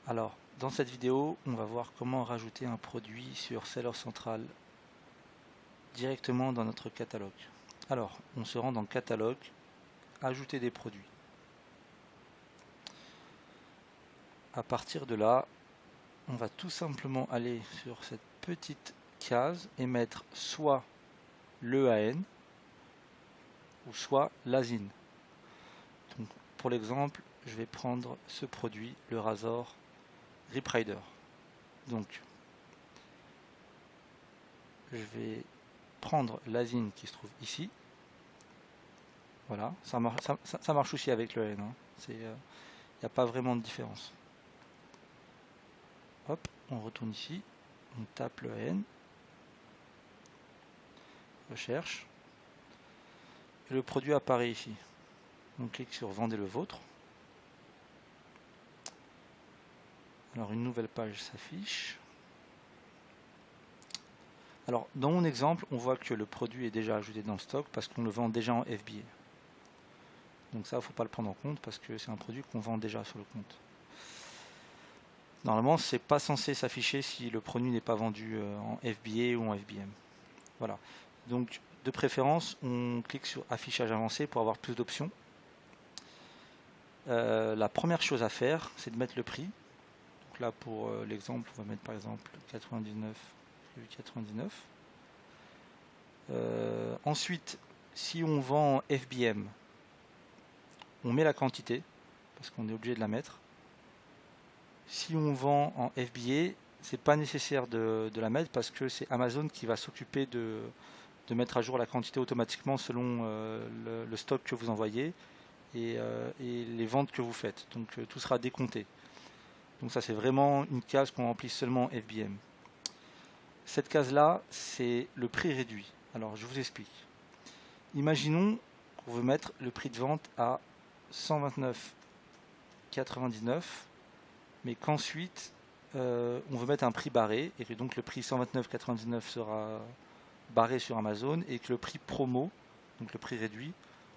Alors, dans cette vidéo, on va voir comment rajouter un produit sur Seller Central directement dans notre catalogue. Alors, on se rend dans Catalogue, Ajouter des produits. À partir de là, on va tout simplement aller sur cette petite case et mettre soit l'EAN ou soit l'ASIN. Donc, pour l'exemple, je vais prendre ce produit, le Razor Grip Rider. Donc, je vais prendre l'ASIN qui se trouve ici. Voilà, ça marche aussi avec le N. Il n'y a pas vraiment de différence. Hop, on retourne ici, on tape le N, recherche, et le produit apparaît ici. On clique sur Vendez le vôtre. Alors une nouvelle page s'affiche. Alors dans mon exemple, on voit que le produit est déjà ajouté dans le stock parce qu'on le vend déjà en FBA. Donc ça, il ne faut pas le prendre en compte parce que c'est un produit qu'on vend déjà sur le compte. Normalement, c'est pas censé s'afficher si le produit n'est pas vendu en FBA ou en FBM. Voilà. Donc, de préférence, on clique sur Affichage avancé pour avoir plus d'options. La première chose à faire, c'est de mettre le prix. Donc là, pour l'exemple, on va mettre par exemple 99,99. Ensuite, si on vend en FBM, on met la quantité parce qu'on est obligé de la mettre. Si on vend en FBA, c'est pas nécessaire de la mettre parce que c'est Amazon qui va s'occuper de mettre à jour la quantité automatiquement selon le stock que vous envoyez et les ventes que vous faites. Donc tout sera décompté. Donc ça, c'est vraiment une case qu'on remplit seulement en FBM. Cette case-là, c'est le prix réduit. Alors je vous explique. Imaginons qu'on veut mettre le prix de vente à 129,99, mais qu'ensuite on veut mettre un prix barré et que donc le prix 129,99 sera barré sur Amazon et que le prix promo, donc le prix réduit,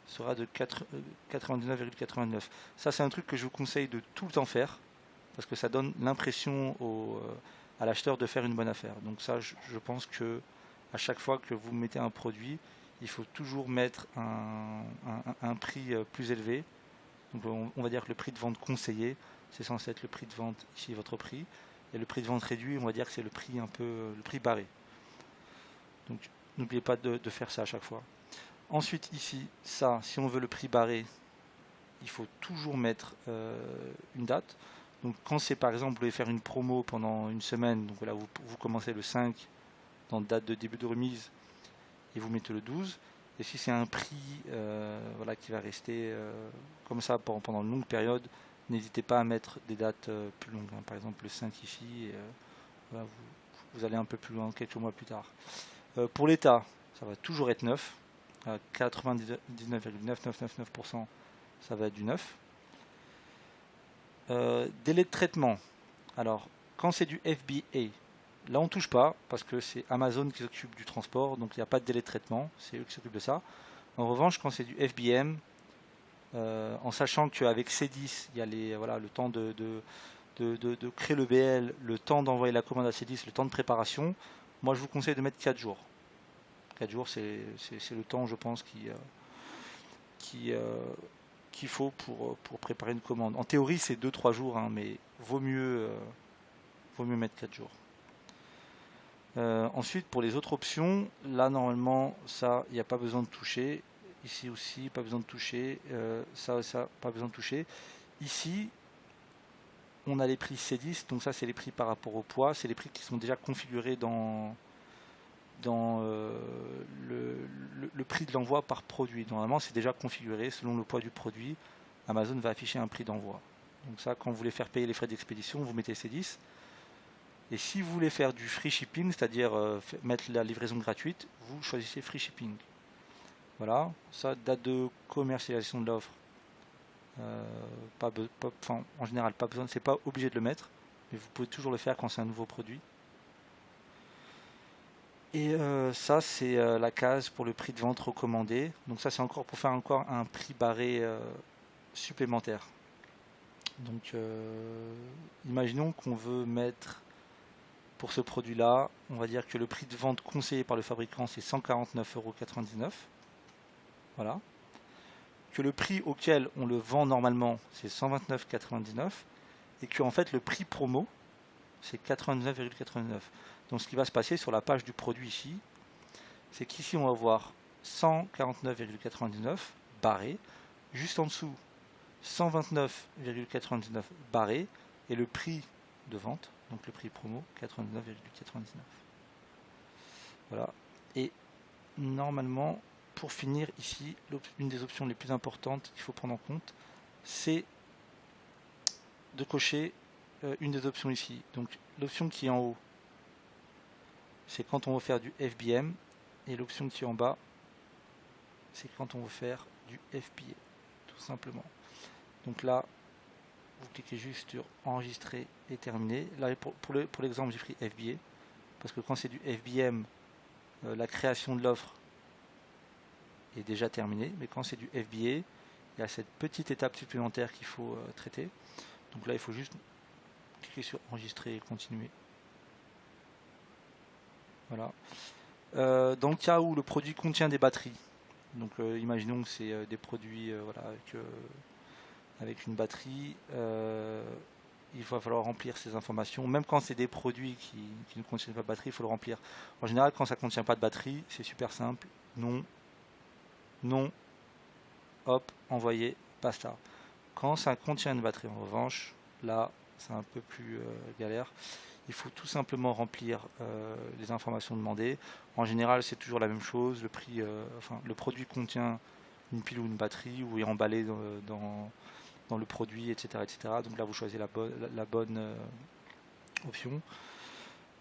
sera de 99,89. Ça, c'est un truc que je vous conseille de tout le temps faire parce que ça donne l'impression à l'acheteur de faire une bonne affaire. Donc ça, je pense que à chaque fois que vous mettez un produit, il faut toujours mettre un prix plus élevé. Donc on va dire que le prix de vente conseillé, c'est censé être le prix de vente, ici votre prix, et le prix de vente réduit, on va dire que c'est le prix un peu le prix barré. Donc n'oubliez pas de faire ça à chaque fois. Ensuite ici, ça, si on veut le prix barré, il faut toujours mettre une date. Donc quand c'est par exemple, vous voulez faire une promo pendant une semaine, donc là vous commencez le 5 dans date de début de remise et vous mettez le 12. Et si c'est un prix voilà, qui va rester comme ça pendant une longue période, n'hésitez pas à mettre des dates plus longues. Par exemple le 5 ici, et, voilà, vous allez un peu plus loin quelques mois plus tard. Pour l'État, ça va toujours être 9. 99,9999%, ça va être du 9. Délai de traitement. Alors, quand c'est du FBA, là on touche pas parce que c'est Amazon qui s'occupe du transport, donc il n'y a pas de délai de traitement, c'est eux qui s'occupent de ça. En revanche, quand c'est du FBM, en sachant qu'avec C10, il y a le temps de créer le BL, le temps d'envoyer la commande à C10, le temps de préparation, moi je vous conseille de mettre 4 jours. 4 jours, c'est le temps, je pense, qu'il faut pour préparer une commande. En théorie, c'est 2-3 jours, mais vaut mieux mettre 4 jours. Ensuite, pour les autres options, là, normalement, ça, il n'y a pas besoin de toucher. Ici aussi, pas besoin de toucher. Ça, pas besoin de toucher. Ici, on a les prix C10, donc ça, c'est les prix par rapport au poids. C'est les prix qui sont déjà configurés dans le prix de l'envoi par produit. Normalement, c'est déjà configuré selon le poids du produit. Amazon va afficher un prix d'envoi. Donc ça, quand vous voulez faire payer les frais d'expédition, vous mettez C10. Et si vous voulez faire du free shipping, c'est-à-dire mettre la livraison gratuite, vous choisissez free shipping. Voilà, ça, date de commercialisation de l'offre. En général, pas besoin, c'est pas obligé de le mettre, mais vous pouvez toujours le faire quand c'est un nouveau produit. Et ça, c'est la case pour le prix de vente recommandé. Donc ça, c'est encore pour faire encore un prix barré supplémentaire. Donc imaginons qu'on veut mettre pour ce produit-là, on va dire que le prix de vente conseillé par le fabricant c'est 149,99 €. Voilà. Que le prix auquel on le vend normalement c'est 129,99 € et que en fait le prix promo c'est 99,99 €. Donc ce qui va se passer sur la page du produit ici, c'est qu'ici on va voir 149,99 barré, juste en dessous 129,99 barré et le prix de vente, donc le prix promo 89,99. Voilà. Et normalement, pour finir ici, une des options les plus importantes qu'il faut prendre en compte, c'est de cocher une des options ici. Donc l'option qui est en haut, c'est quand on veut faire du FBM, et l'option qui est en bas, c'est quand on veut faire du FBA, tout simplement. Donc là, vous cliquez juste sur enregistrer et terminer. Là, pour l'exemple, j'ai pris FBA, parce que quand c'est du FBM, la création de l'offre est déjà terminée, mais quand c'est du FBA, il y a cette petite étape supplémentaire qu'il faut traiter. Donc là, il faut juste cliquer sur enregistrer et continuer. Voilà. Dans le cas où le produit contient des batteries, donc imaginons que c'est des produits voilà, avec une batterie, il va falloir remplir ces informations. Même quand c'est des produits qui ne contiennent pas de batterie, il faut le remplir. En général, quand ça ne contient pas de batterie, c'est super simple. Non, non, hop, envoyer, basta. Quand ça contient une batterie, en revanche, là, c'est un peu plus galère. Il faut tout simplement remplir les informations demandées. En général, c'est toujours la même chose. Le prix, le produit contient une pile ou une batterie ou est emballé dans le produit, etc., etc. Donc là, vous choisissez la bonne option.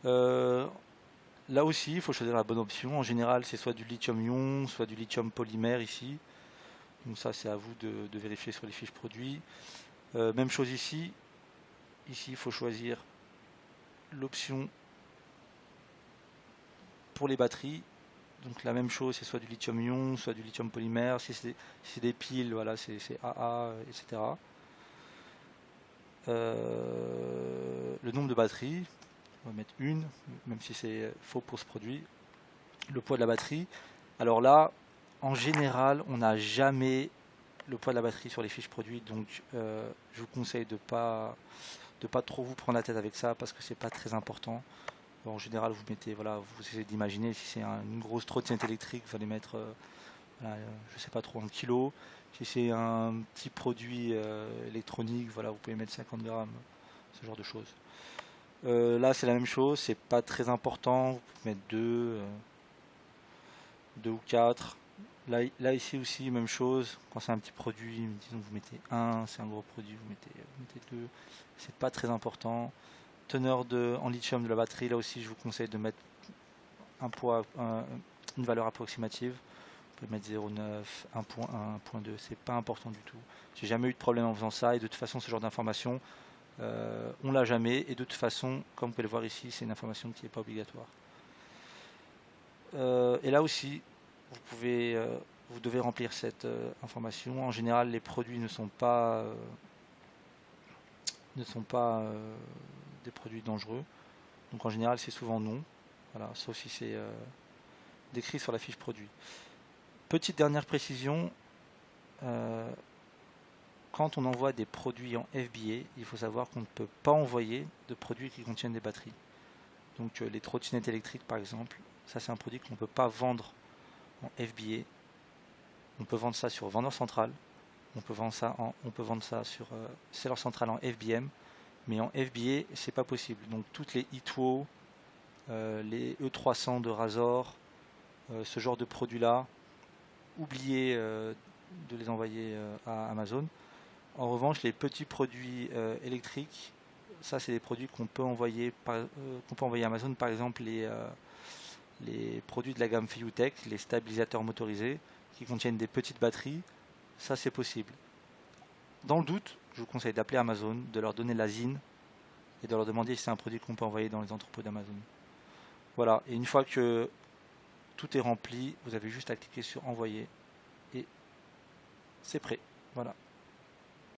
Là aussi, il faut choisir la bonne option. En général, c'est soit du lithium-ion, soit du lithium polymère ici. Donc ça, c'est à vous de vérifier sur les fiches produits. Même chose ici. Ici, il faut choisir l'option pour les batteries. Donc la même chose, c'est soit du lithium-ion, soit du lithium polymère. Si c'est des piles, voilà, c'est AA, etc. Le nombre de batteries, on va mettre une, même si c'est faux pour ce produit. Le poids de la batterie. Alors là, en général, on n'a jamais le poids de la batterie sur les fiches produits, donc je vous conseille de pas trop vous prendre la tête avec ça parce que c'est pas très important. En général, vous mettez, voilà, vous essayez d'imaginer si c'est une grosse trottinette électrique, vous allez mettre, voilà, je sais pas trop, 1 kg. Si c'est un petit produit électronique, voilà, vous pouvez mettre 50 grammes, ce genre de choses. Là, c'est la même chose, c'est pas très important. Vous pouvez mettre 2 ou 4. Là, ici aussi, même chose. Quand c'est un petit produit, disons vous mettez 1, c'est un gros produit, vous mettez 2. C'est pas très important. Teneur en lithium de la batterie, là aussi, je vous conseille de mettre un poids, une valeur approximative. Vous pouvez mettre 0,9, 1,1, 1,2, c'est pas important du tout. J'ai jamais eu de problème en faisant ça, et de toute façon, ce genre d'information, on l'a jamais, et de toute façon, comme vous pouvez le voir ici, c'est une information qui n'est pas obligatoire. Et là aussi, vous devez remplir cette information. En général, les produits ne sont pas des produits dangereux. Donc en général, c'est souvent non. Voilà, sauf si c'est décrit sur la fiche produit. Petite dernière précision, quand on envoie des produits en FBA, il faut savoir qu'on ne peut pas envoyer de produits qui contiennent des batteries. Donc les trottinettes électriques par exemple, ça c'est un produit qu'on ne peut pas vendre en FBA. On peut vendre ça sur vendeur central, on peut vendre ça sur seller central en FBM, mais en FBA c'est pas possible. Donc toutes les Itwo, les E300 de Razor, ce genre de produits là, oubliez de les envoyer à Amazon. En revanche, les petits produits électriques, ça c'est des produits qu'on peut envoyer à Amazon, par exemple les produits de la gamme Fiutech, les stabilisateurs motorisés qui contiennent des petites batteries, ça c'est possible. Dans le doute, je vous conseille d'appeler Amazon, de leur donner la ZIN et de leur demander si c'est un produit qu'on peut envoyer dans les entrepôts d'Amazon. Voilà, et une fois que tout est rempli, vous avez juste à cliquer sur envoyer et c'est prêt. Voilà.